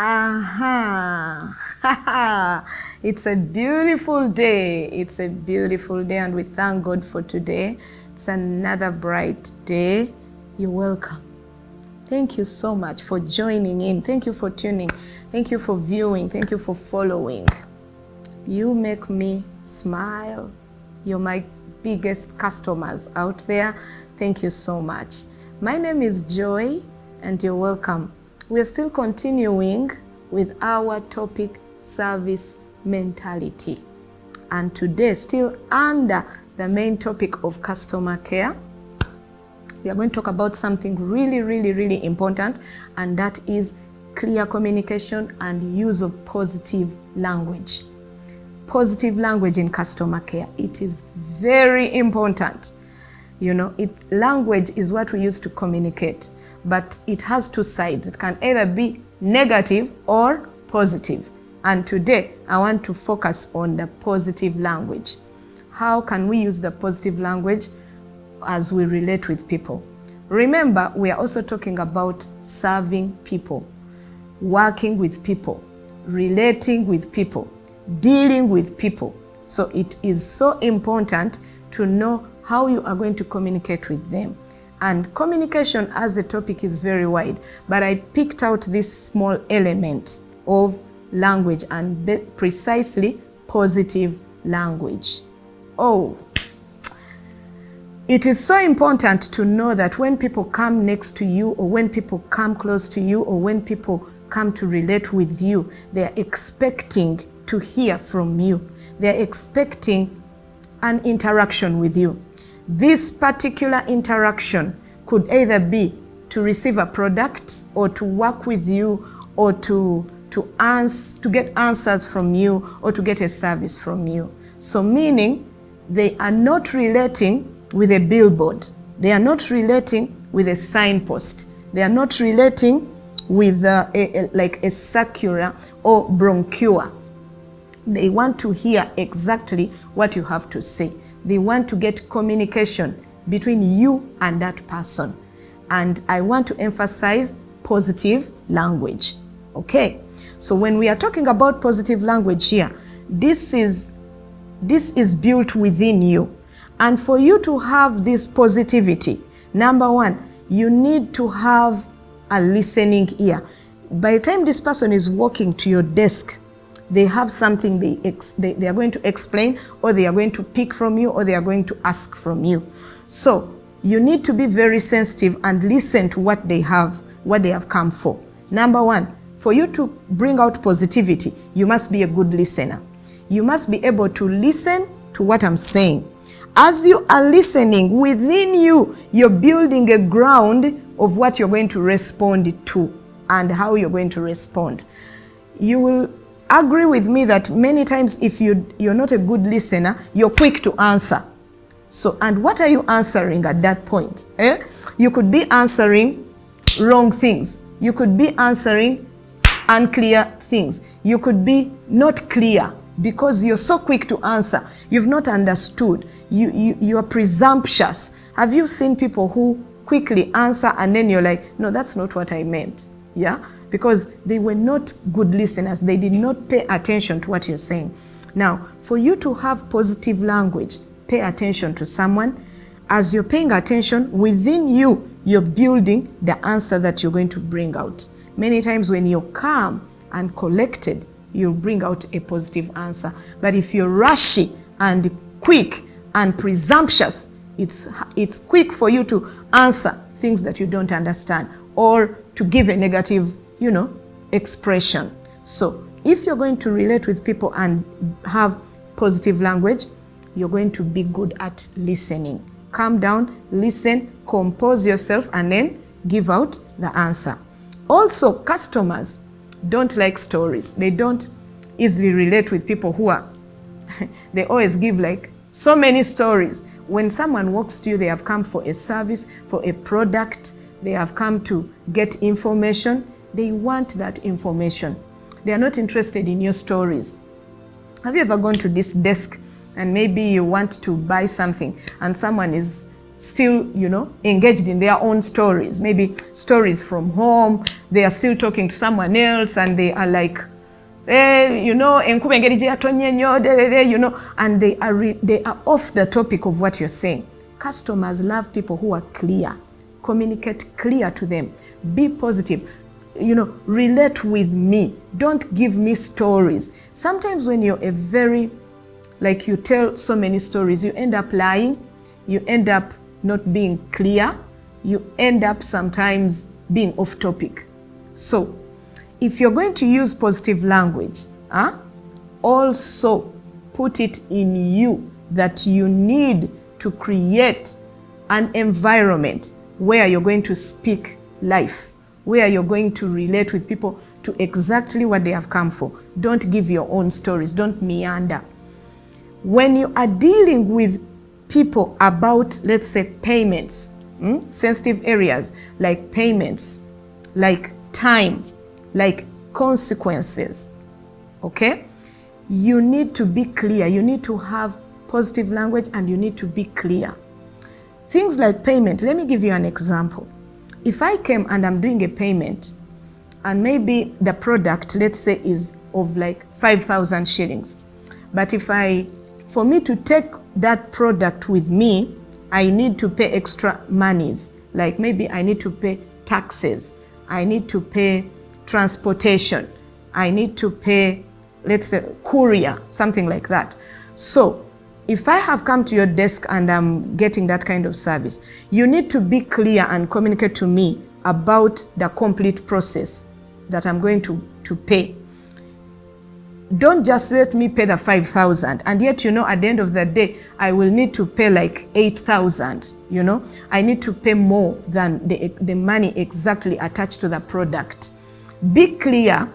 Aha! It's a beautiful day. It's a beautiful day, and we thank God for today. It's another bright day. You're welcome. Thank you so much for joining in. Thank you for tuning. Thank you for viewing. Thank you for following. You make me smile. You're my biggest customers out there. Thank you so much. My name is Joy, and you're welcome. We're still continuing with our topic, service mentality. And today, still under the main topic of customer care, we are going to talk about something really important, and that is clear communication and use of positive language. Positive language in customer care. It is very important. You know, language is what we use to communicate, but it has two sides. It can either be negative or positive. And today, I want to focus on the positive language. How can we use the positive language as we relate with people? Remember, we are also talking about serving people, working with people, relating with people, dealing with people. So it is so important to know how you are going to communicate with them. And communication as a topic is very wide, but I picked out this small element of language, and precisely positive language. Oh, it is so important to know that when people come next to you, or when people come close to you, or when people come to relate with you, they are expecting to hear from you. They are expecting an interaction with you. This particular interaction could either be to receive a product, or to work with you, or to get answers from you, or to get a service from you. So meaning they are not relating with a billboard. They are not relating with a signpost. They are not relating with like a circular or brochure. They want to hear exactly what you have to say. They want to get communication between you and that person. And I want to emphasize positive language. Okay? So when we are talking about positive language here, this is built within you. And for you to have this positivity, number one, you need to have a listening ear. By the time this person is walking to your desk, they have something they are going to explain, or they are going to pick from you, or they are going to ask from you. So you need to be very sensitive and listen to what they have come for. Number one, for you to bring out positivity, you must be a good listener. You must be able to listen to what I'm saying. As you are listening, within you, you're building a ground of what you're going to respond to and how you're going to respond. You will agree with me that many times if you're not a good listener, you're quick to answer. So, and what are you answering at that point? You could be answering wrong things. You could be answering unclear things. You could be not clear because you're so quick to answer. You've not understood. You are presumptuous. Have you seen people who quickly answer and then you're like, no, that's not what I meant? Yeah? Because they were not good listeners. They did not pay attention to what you're saying. Now, for you to have positive language, pay attention to someone. As you're paying attention, within you, you're building the answer that you're going to bring out. Many times when you're calm and collected, you'll bring out a positive answer. But if you're rushy and quick and presumptuous, it's quick for you to answer things that you don't understand, or to give a negative, expression. So if you're going to relate with people and have positive language, you're going to be good at listening. Calm down, listen, compose yourself, and then give out the answer. Also, customers don't like stories. They don't easily relate with people who are, they always give like so many stories. When someone walks to you, they have come for a service, for a product, they have come to get information. They want that information. They are not interested in your stories. Have you ever gone to this desk and maybe you want to buy something and someone is still, engaged in their own stories, maybe stories from home. They are still talking to someone else and they are like, and they are off the topic of what you're saying. Customers love people who are clear. Communicate clear to them. Be positive. Relate with me. Don't give me stories. Sometimes when you're you tell so many stories, you end up lying, you end up not being clear, you end up sometimes being off topic. So, if you're going to use positive language, also put it in you that you need to create an environment where you're going to speak life, where you're going to relate with people to exactly what they have come for. Don't give your own stories. Don't meander. When you are dealing with people about, let's say, payments, sensitive areas like payments, like time, like consequences, okay? You need to be clear. You need to have positive language and you need to be clear. Things like payment, let me give you an example. If I came and I'm doing a payment and maybe the product, let's say, is of like 5,000 shillings, but for me to take that product with me, I need to pay extra monies. Like maybe I need to pay taxes, I need to pay transportation, I need to pay, let's say, courier, something like that. So if I have come to your desk and I'm getting that kind of service, you need to be clear and communicate to me about the complete process that I'm going to pay. Don't just let me pay the 5,000 and yet, at the end of the day, I will need to pay like 8,000, I need to pay more than the money exactly attached to the product. Be clear,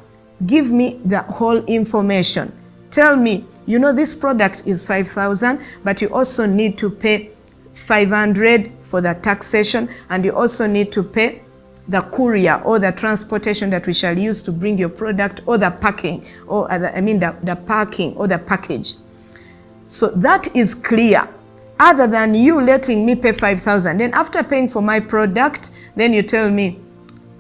give me the whole information. Tell me, this product is 5,000, but you also need to pay 500 for the taxation and you also need to pay the courier or the transportation that we shall use to bring your product or the packing or the packing or the package. So that is clear. Other than you letting me pay 5,000, then after paying for my product, then you tell me,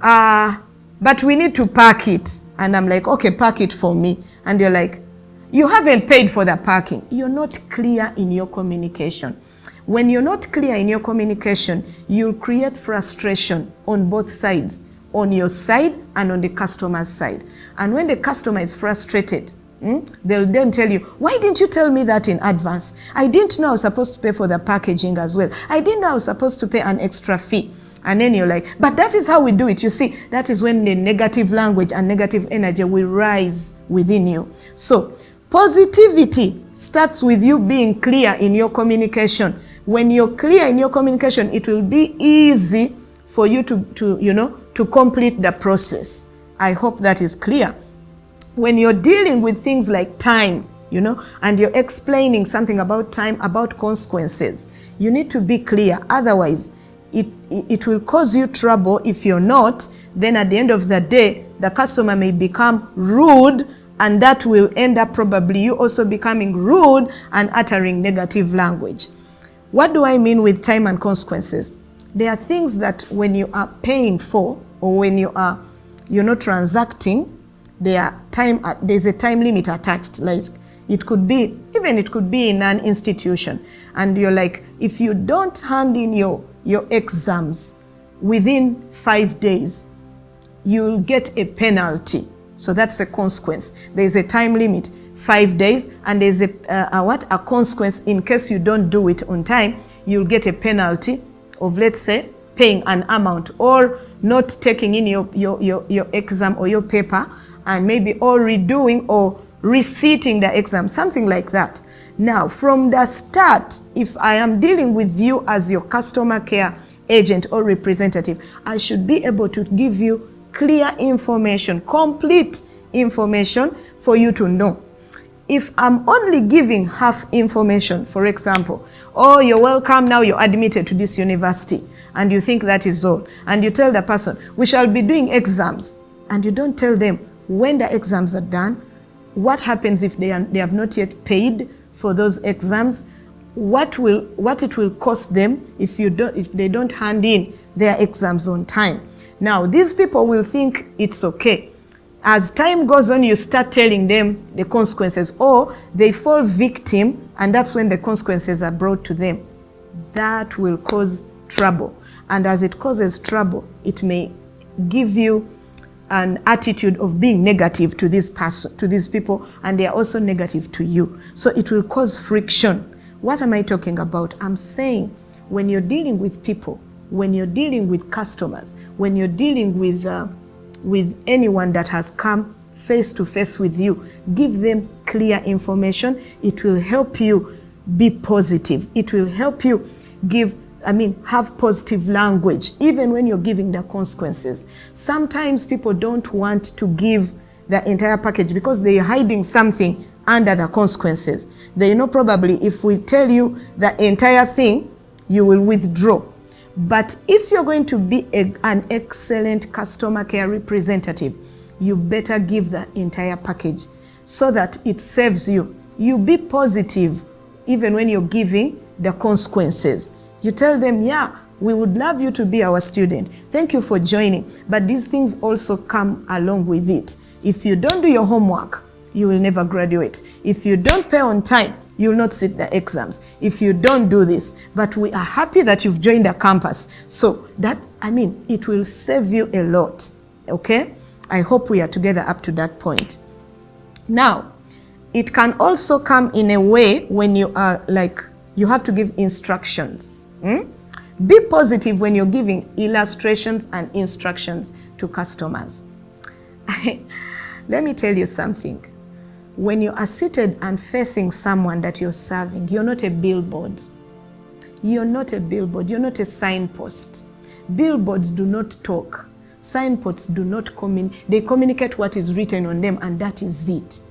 but we need to pack it. And I'm like, okay, pack it for me. And you're like, you haven't paid for the packing. You're not clear in your communication. When you're not clear in your communication, you'll create frustration on both sides, on your side and on the customer's side. And when the customer is frustrated, they'll then tell you, why didn't you tell me that in advance? I didn't know I was supposed to pay for the packaging as well. I didn't know I was supposed to pay an extra fee. And then you're like, but that is how we do it. You see, that is when the negative language and negative energy will rise within you. So positivity starts with you being clear in your communication. When you're clear in your communication, it will be easy for you to complete the process. I hope that is clear. When you're dealing with things like time, and you're explaining something about time, about consequences, you need to be clear. Otherwise, it will cause you trouble. If you're not, then at the end of the day, the customer may become rude, and that will end up probably you also becoming rude and uttering negative language. What do I mean with time and consequences? There are things that when you are paying for or when you are, transacting, there's a time limit attached. Like it could be in an institution, and you're like, if you don't hand in your exams within 5 days, you'll get a penalty. So that's a consequence. There's a time limit, 5 days, and there's a consequence in case you don't do it on time. You'll get a penalty of, let's say, paying an amount or not taking in your exam or your paper, and maybe or redoing or reseating the exam, something like that. Now, from the start, if I am dealing with you as your customer care agent or representative, I should be able to give you clear information, complete information for you to know. If I'm only giving half information, for example, oh, you're welcome, now you're admitted to this university, and you think that is all, and you tell the person, we shall be doing exams, and you don't tell them when the exams are done, what happens if they have not yet paid for those exams, what it will cost them if they don't hand in their exams on time. Now, these people will think it's okay. As time goes on, you start telling them the consequences, or they fall victim, and that's when the consequences are brought to them. That will cause trouble. And as it causes trouble, it may give you an attitude of being negative to this person, to these people, and they are also negative to you. So it will cause friction. What am I talking about? I'm saying when you're dealing with people, when you're dealing with customers, when you're dealing with anyone that has come face to face with you, give them clear information. It will help you be positive. It will help you have positive language, even when you're giving the consequences. Sometimes people don't want to give the entire package because they're hiding something under the consequences. They know probably if we tell you the entire thing, you will withdraw. But if you're going to be an excellent customer care representative, you better give the entire package so that it saves you. You be positive even when you're giving the consequences. You tell them, yeah, we would love you to be our student. Thank you for joining. But these things also come along with it. If you don't do your homework, you will never graduate. If you don't pay on time, you will not sit the exams. If you don't do this, but we are happy that you've joined the campus. So that, it will save you a lot, okay? I hope we are together up to that point. Now, it can also come in a way when you are you have to give instructions. Be positive when you're giving illustrations and instructions to customers. Let me tell you something. When you are seated and facing someone that you're serving, you're not a billboard. You're not a billboard. You're not a signpost. Billboards do not talk. Signposts do not communicate. They communicate what is written on them, and that is it.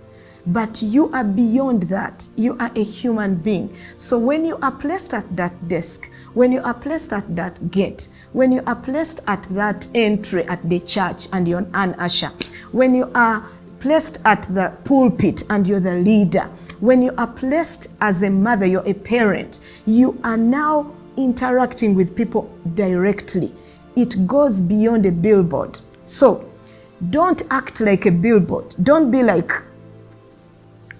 But you are beyond that. You are a human being. So when you are placed at that desk, when you are placed at that gate, when you are placed at that entry at the church and you're an usher, when you are placed at the pulpit and you're the leader, when you are placed as a mother, you're a parent, you are now interacting with people directly. It goes beyond a billboard. So don't act like a billboard. Don't be like,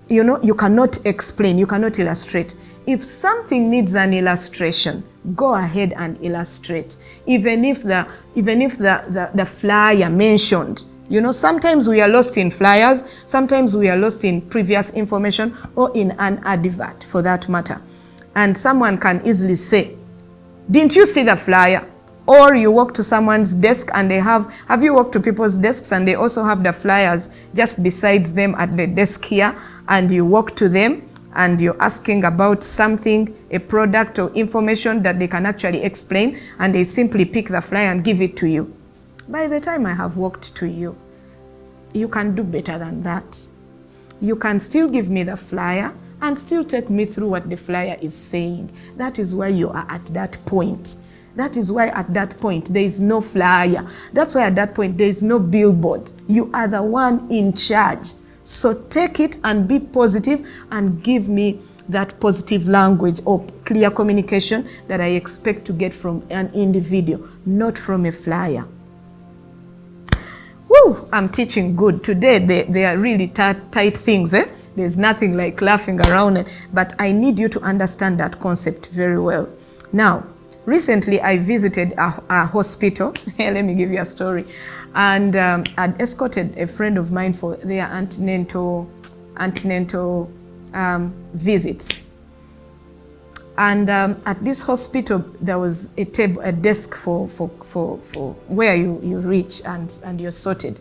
you cannot explain, you cannot illustrate. If something needs an illustration, go ahead and illustrate. Even if the flyer mentioned, sometimes we are lost in flyers, sometimes we are lost in previous information or in an advert for that matter. And someone can easily say, didn't you see the flyer? Or you walk to someone's desk and they have you walked to people's desks and they also have the flyers just besides them at the desk here, and you walk to them and you're asking about something, a product or information that they can actually explain, and they simply pick the flyer and give it to you. By the time I have walked to you, you can do better than that. You can still give me the flyer and still take me through what the flyer is saying. That is why you are at that point. That is why at that point there is no flyer. That's why at that point there is no billboard. You are the one in charge. So take it and be positive and give me that positive language or clear communication that I expect to get from an individual, not from a flyer. Woo, I'm teaching good. Today they are really tight things. There's nothing like laughing around it. But I need you to understand that concept very well. Now, recently, I visited a hospital. Let me give you a story. And I'd escorted a friend of mine for their antenatal visits. And at this hospital, there was a desk for where you reach and you're sorted.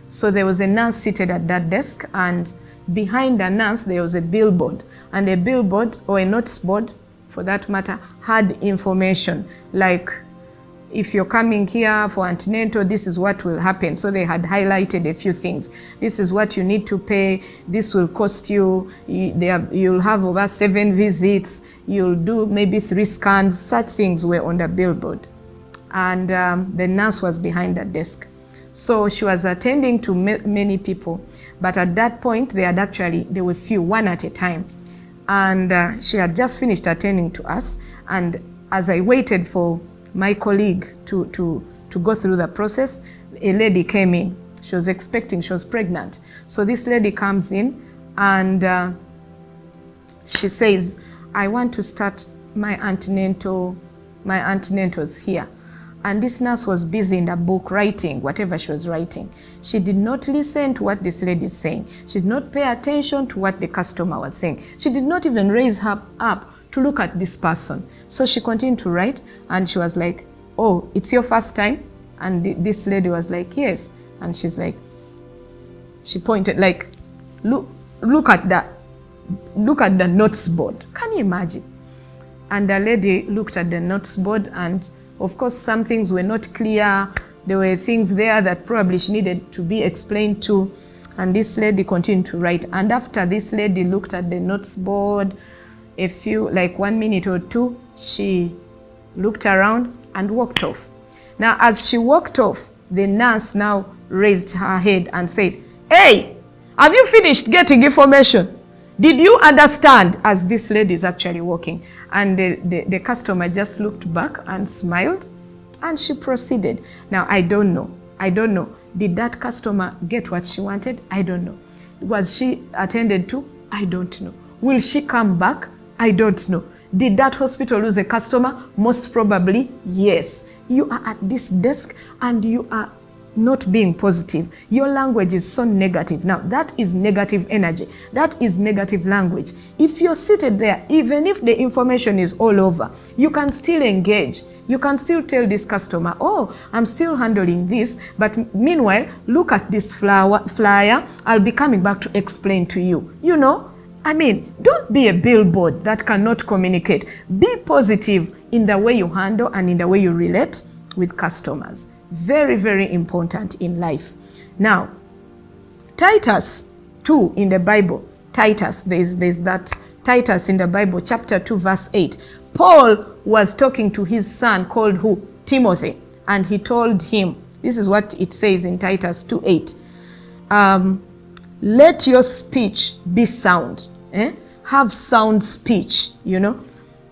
So there was a nurse seated at that desk, and behind the nurse, there was a billboard. And a billboard, or a notice board, for that matter, had information like, if you're coming here for antenatal, this is what will happen. So they had highlighted a few things. This is what you need to pay. This will cost you. You'll have over 7 visits. You'll do maybe 3 scans. Such things were on the billboard. And the nurse was behind the desk. So she was attending to many people. But at that point, there were few, one at a time. And she had just finished attending to us. And as I waited for my colleague to go through the process, a lady came in. She was expecting, she was pregnant. So this lady comes in and she says, I want to start my antenatal. My antenatals here. And this nurse was busy in the book writing whatever she was writing. She did not listen to what this lady is saying. She did not pay attention to what the customer was saying. She did not even raise her up to look at this person. So she continued to write, and she was like, oh, it's your first time? And this lady was like, yes. And she's like, she pointed like, look at the notes board. Can you imagine? And the lady looked at the notes board, and of course some things were not clear. There were things there that probably she needed to be explained to. And this lady continued to write. And after this lady looked at the notes board, like 1 minute or two, she looked around and walked off. Now, as she walked off, the nurse now raised her head and said, hey, have you finished getting information? Did you understand? As this lady is actually walking. And the customer just looked back and smiled, and she proceeded. Now, I don't know. Did that customer get what she wanted? I don't know. Was she attended to? I don't know. Will she come back? I don't know. Did that hospital lose a customer? Most probably, yes. You are at this desk and you are not being positive. Your language is so negative. Now, that is negative energy. That is negative language. If you're seated there, even if the information is all over, you can still engage. You can still tell this customer, oh, I'm still handling this, but meanwhile, look at this flyer. I'll be coming back to explain to you. You know, I mean, don't be a billboard that cannot communicate. Be positive in the way you handle and in the way you relate with customers. Very, very important in life. Now, Titus 2 in the Bible, there's that Titus in the Bible, chapter 2, verse 8. Paul was talking to his son called who? Timothy. And he told him, this is what it says in Titus 2:8. Let your speech be sound. Have sound speech, you know.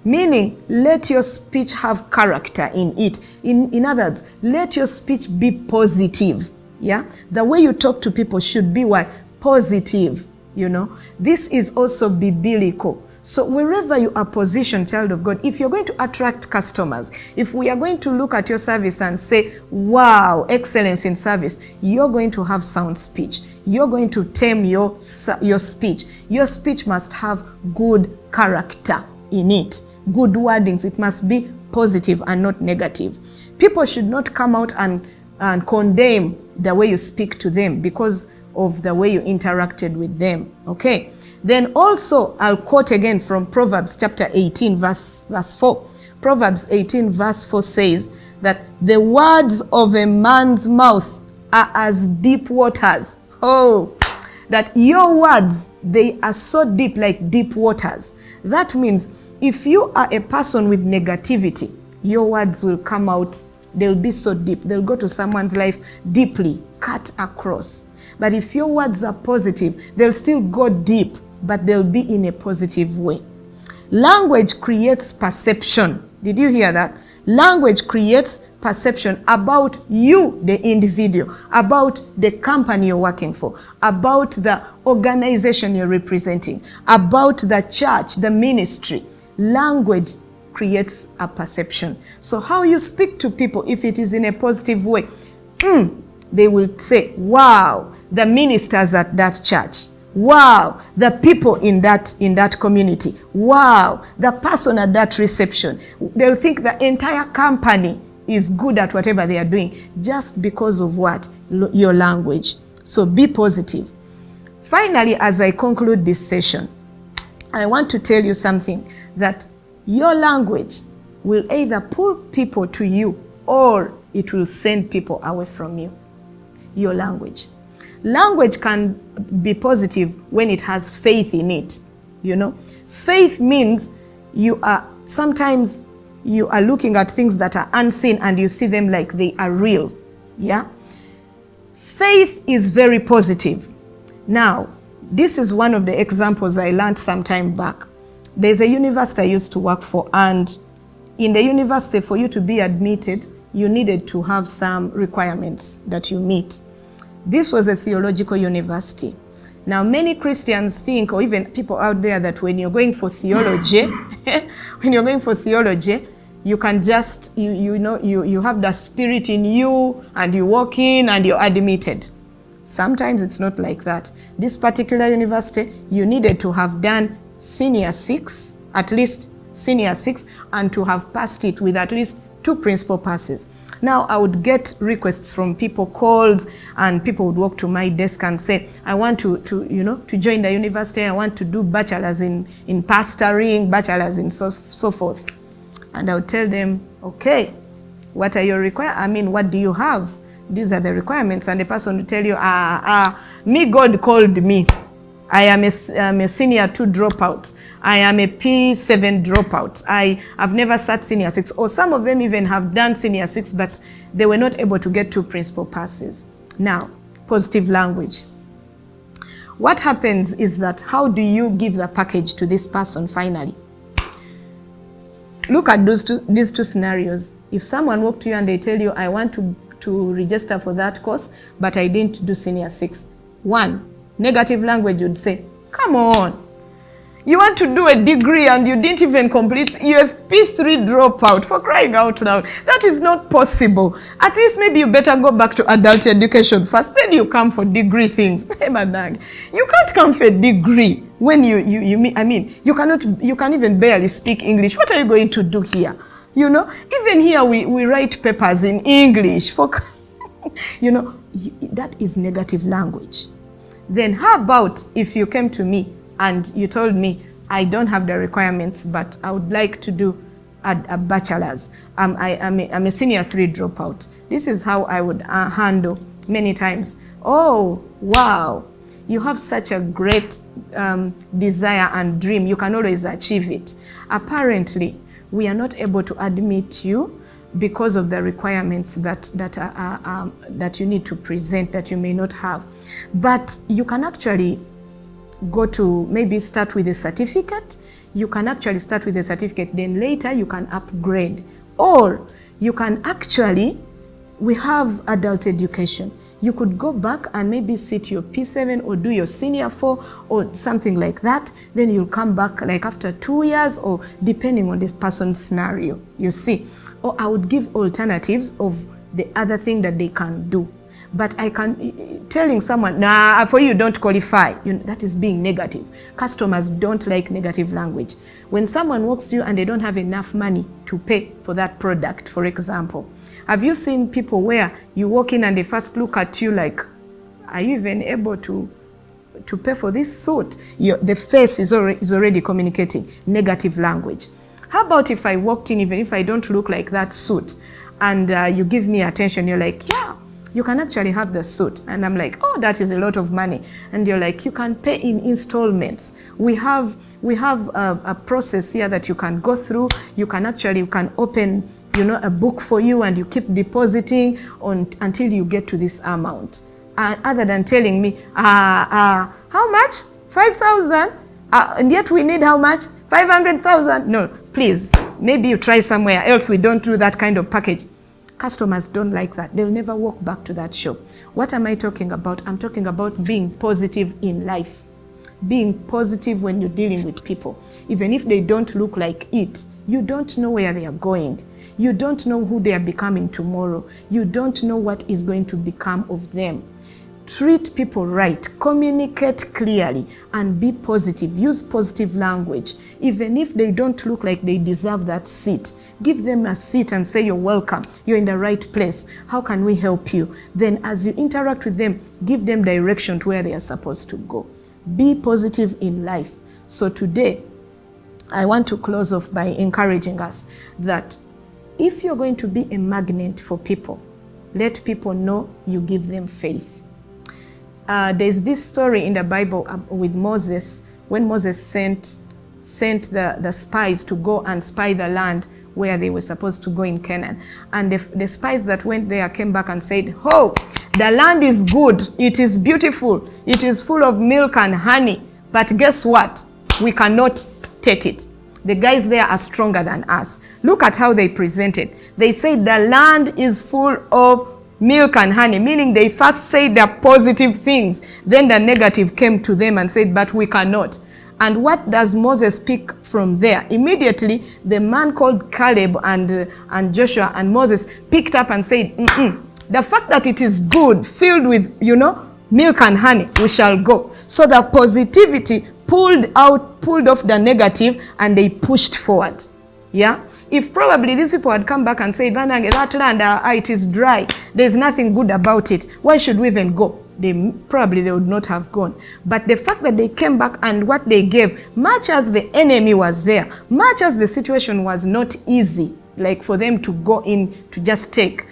Meaning, let your speech have character in it. In other words, let your speech be positive. Yeah? The way you talk to people should be what? Positive, you know. This is also biblical. So wherever you are positioned, child of God, if you're going to attract customers, if we are going to look at your service and say, wow, excellence in service, you're going to have sound speech. You're going to tame your speech. Your speech must have good character in it. Good wordings. It must be positive and not negative. People should not come out and condemn the way you speak to them because of the way you interacted with them. Okay. Then also, I'll quote again from Proverbs chapter 18, verse 4. Proverbs 18, verse 4 says that the words of a man's mouth are as deep waters. Oh, that your words, they are so deep, like deep waters. That means if you are a person with negativity, your words will come out, they'll be so deep. They'll go to someone's life deeply, cut across. But if your words are positive, they'll still go deep, but they'll be in a positive way. Language creates perception. Did you hear that? Language creates perception about you, the individual, about the company you're working for, about the organization you're representing, about the church, the ministry. Language creates a perception. So how you speak to people, if it is in a positive way, they will say, wow, the ministers at that church. Wow, the people in that community. Wow, the person at that reception. They'll think the entire company is good at whatever they are doing just because of what? Your language. So be positive. Finally, as I conclude this session, I want to tell you something, that your language will either pull people to you or it will send people away from you. Your language. Language can be positive when it has faith in it. You know, faith means sometimes you are looking at things that are unseen and you see them like they are real. Yeah. Faith is very positive. Now, this is one of the examples I learned some time back. There's a university I used to work for, and in the university, for you to be admitted, you needed to have some requirements that you meet. This was a theological university. Now, many Christians think, or even people out there, that when you're going for theology, you can just, you have the Spirit in you, and you walk in and you're admitted. Sometimes it's not like that. This particular university, you needed to have done senior 6, at least senior 6, and to have passed it with at least 2 principal passes. Now, I would get requests from people, calls, and people would walk to my desk and say, I want to join the university. I want to do bachelor's in pastoring, bachelor's in so forth. And I would tell them, okay, what are your requirements? What do you have? These are the requirements. And the person will tell you, me, God called me. I am a senior 2 dropout. I am a P7 dropout. I've never sat senior 6. Or some of them even have done senior 6, but they were not able to get 2 principal passes. Now, positive language. What happens is that, how do you give the package to this person finally? Look at these two scenarios. If someone walked to you and they tell you, I want to register for that course, but I didn't do senior 6. 1, negative language would say, come on, you want to do a degree and you didn't even complete, you're a P3 dropout, for crying out loud. That is not possible. At least maybe you better go back to adult education first, then you come for degree things. You can't come for a degree when you can't even barely speak English. What are you going to do here? Even here we write papers in English. That is negative language. Then how about if you came to me and you told me, I don't have the requirements, but I would like to do a bachelor's. I'm a senior 3 dropout. This is how I would handle many times. Oh, wow, you have such a great desire and dream. You can always achieve it. Apparently, we are not able to admit you because of the requirements that you need to present that you may not have. But you can actually go to maybe start with a certificate. You can actually start with a certificate, then later you can upgrade. Or you can actually, we have adult education. You could go back and maybe sit your P7 or do your senior 4 or something like that. Then you'll come back like after 2 years, or depending on this person's scenario, you see. Or I would give alternatives of the other thing that they can do. But telling someone, nah, for you don't qualify, that is being negative. Customers don't like negative language. When someone walks to you and they don't have enough money to pay for that product, for example, have you seen people where you walk in and they first look at you like, are you even able to pay for this suit? The face is already communicating negative language. How about if I walked in, even if I don't look like that suit, and you give me attention, you're like, yeah, you can actually have the suit. And I'm like, oh, that is a lot of money. And you're like, you can pay in installments. We have a process here that you can go through. You can open, a book for you, and you keep depositing until you get to this amount. Other than telling me, how much? 5,000? And yet we need how much? 500,000? No, please, maybe you try somewhere else. We don't do that kind of package. Customers don't like that. They'll never walk back to that shop. What am I talking about? I'm talking about being positive in life. Being positive when you're dealing with people. Even if they don't look like it, you don't know where they are going. You don't know who they are becoming tomorrow. You don't know what is going to become of them. Treat people right, communicate clearly, and be positive. Use positive language. Even if they don't look like they deserve that seat, give them a seat and say, you're welcome, you're in the right place. How can we help you? Then as you interact with them, give them direction to where they are supposed to go. Be positive in life. So today, I want to close off by encouraging us that if you're going to be a magnet for people, let people know you give them faith. There's this story in the Bible with Moses, when Moses sent the spies to go and spy the land where they were supposed to go in Canaan. And the spies that went there came back and said, oh, the land is good, it is beautiful, it is full of milk and honey, but guess what? We cannot take it. The guys there are stronger than us. Look at how they presented. They said the land is full of milk and honey, meaning they first said the positive things. Then the negative came to them and said, but we cannot. And what does Moses pick from there? Immediately, the man called Caleb and Joshua and Moses picked up and said, the fact that it is good, filled with, milk and honey, we shall go. So the positivity pulled off the negative, and they pushed forward. Yeah? If probably these people had come back and said, that land, it is dry, there's nothing good about it, why should we even go? They would not have gone. But the fact that they came back and what they gave, much as the enemy was there, much as the situation was not easy, like for them to go in to just take,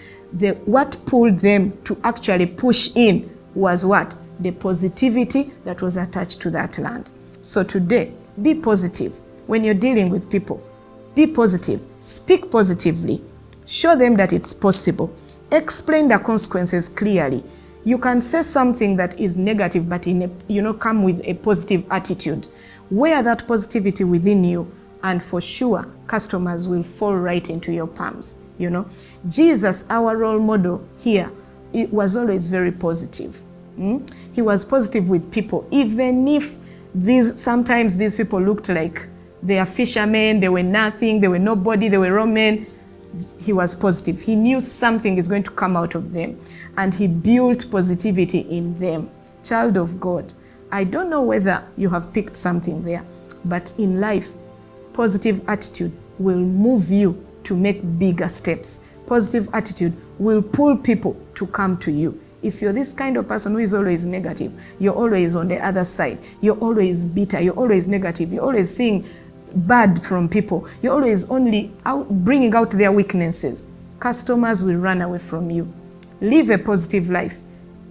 what pulled them to actually push in was what? The positivity that was attached to that land. So today, be positive when you're dealing with people. Be positive. Speak positively. Show them that it's possible. Explain the consequences clearly. You can say something that is negative, but come with a positive attitude. Wear that positivity within you, and for sure, customers will fall right into your palms. Jesus, our role model here, it was always very positive. He was positive with people, even if sometimes these people looked like they are fishermen, they were nothing, they were nobody, they were Roman. He was positive. He knew something is going to come out of them, and he built positivity in them. Child of God, I don't know whether you have picked something there, but in life, positive attitude will move you to make bigger steps. Positive attitude will pull people to come to you. If you're this kind of person who is always negative, you're always on the other side, you're always bitter, you're always negative, you're always seeing bad from people, you're always only bringing out their weaknesses, customers will run away from you. Live a positive life.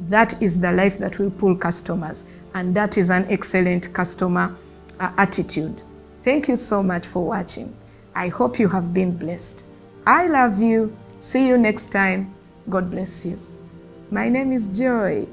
That is the life that will pull customers, and that is an excellent customer attitude. Thank you so much for watching. I hope you have been blessed. I love you. See you next time. God bless you. My name is Joy.